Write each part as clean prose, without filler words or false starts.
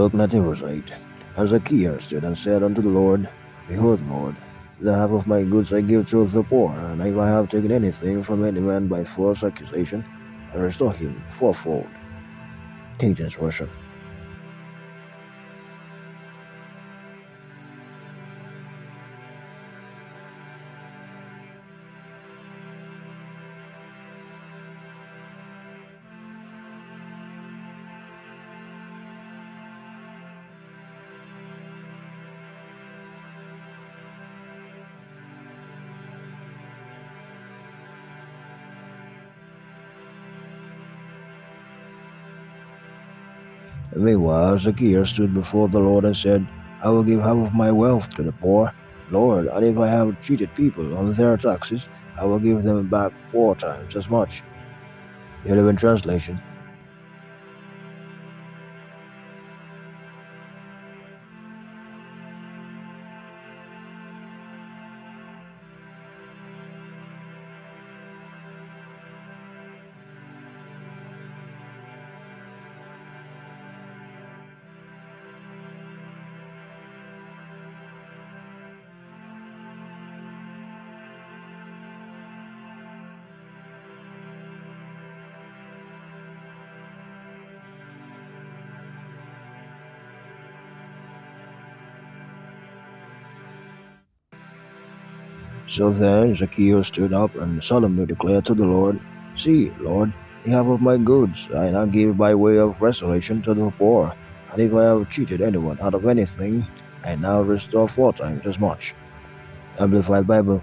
look not verse 8. And Zacchaeus stood and said unto the Lord, Behold, Lord, the half of my goods I give to the poor, and if I have taken anything from any man by false accusation, I restore him fourfold. King James Version. Meanwhile, Zacchaeus stood before the Lord and said, I will give half of my wealth to the poor, Lord, and if I have cheated people on their taxes, I will give them back 4 times as much. New Living Translation. So then Zacchaeus stood up and solemnly declared to the Lord, See, Lord, the half of my goods I now give by way of restoration to the poor, and if I have cheated anyone out of anything, I now restore 4 times as much. Amplified Bible.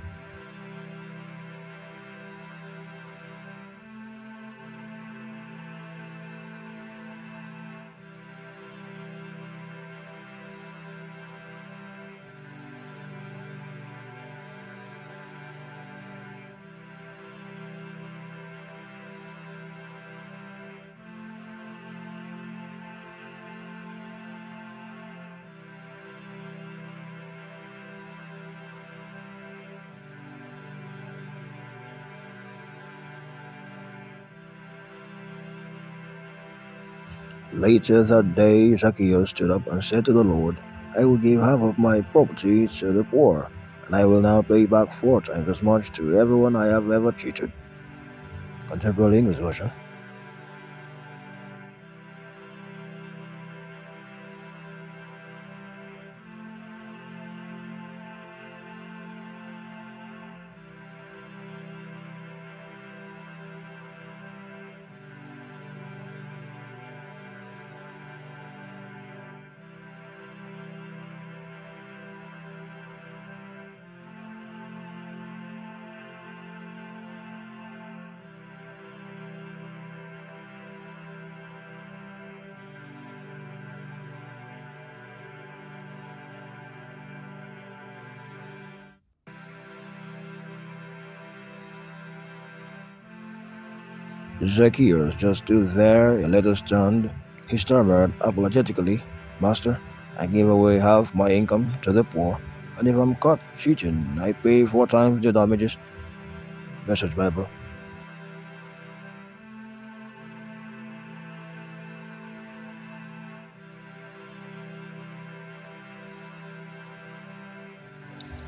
Later that day, Zacchaeus stood up and said to the Lord, I will give half of my property to the poor, and I will now pay back 4 times as much to everyone I have ever cheated. Contemporary English Version. Zacchaeus just stood there, a little stunned. He stammered apologetically, Master, I give away half my income to the poor, and if I'm caught cheating, I pay 4 times the damages. Message Bible.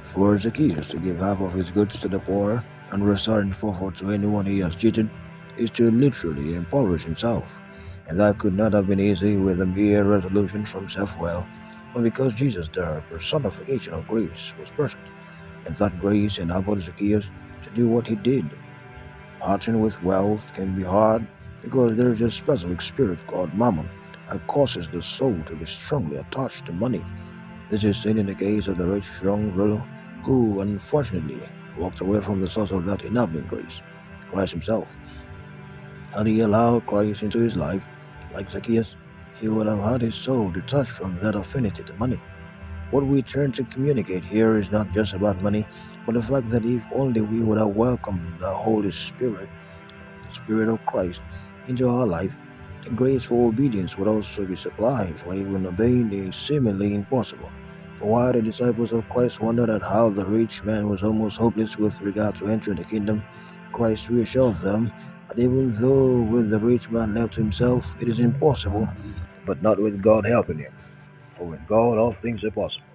For Zacchaeus to give half of his goods to the poor and restore in fourfold to anyone he has cheated is to literally impoverish himself, and that could not have been easy with a mere resolution from self-will, but because Jesus, the personification of grace, was present, and that grace enabled Zacchaeus to do what he did. Parting with wealth can be hard because there is a specific spirit called mammon that causes the soul to be strongly attached to money. This is seen in the case of the rich young ruler who, unfortunately, walked away from the source of that enabling grace, Christ himself. Had he allowed Christ into his life, like Zacchaeus, he would have had his soul detached from that affinity to money. What we turn to communicate here is not just about money, but the fact that if only we would have welcomed the Holy Spirit, the Spirit of Christ, into our life, the grace for obedience would also be supplied for even obeying the seemingly impossible. For while the disciples of Christ wondered at how the rich man was almost hopeless with regard to entering the kingdom, Christ reassured them that even though with the rich man left to himself it is impossible, but not with God helping him. For with God all things are possible.